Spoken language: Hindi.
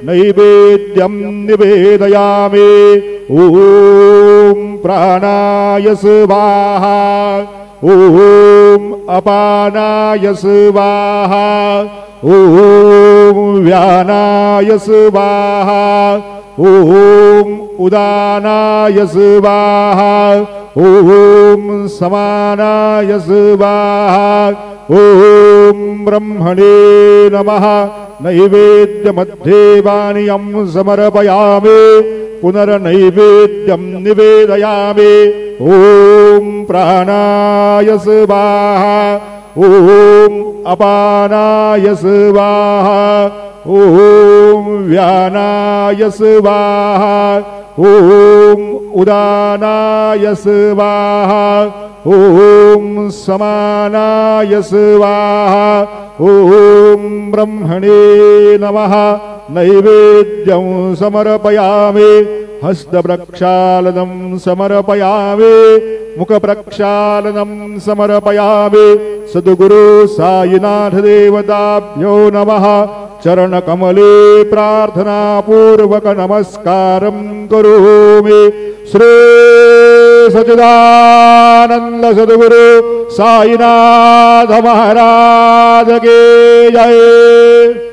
नैवेद्यं निवेदयामि। ॐ प्राणाय स्वाहा ॐ अपानाय स्वाहा ॐ व्यानाय स्वाहा ॐ उदानाय स्वाहा ॐ समानाय स्वाहा ॐ ब्रह्मणे नमः। नैवेद्यमध्ये पानीयं समर्पयामि पुनर्नैवेद्यं निवेदयामि। ॐ प्राणाय स्वाहा ॐ अपानाय स्वाहा ॐ व्यानाय स्वाहा ॐ उदानाय स्वाहा ॐ समानाय स्वाहा ॐ ब्रह्मणे नमः। नैवेद्यं समर्पयामि हस्तप्रक्षालनं समर्पयामि मुखप्रक्षालनं समर्पयामि। सद्गुरु साईनाथ देवताभ्यो नमः। चरणकमले प्रार्थनापूर्वक नमस्कारं करोमि। श्री सच्चिदानंद सद्गुरु साईनाथ महाराज की जय।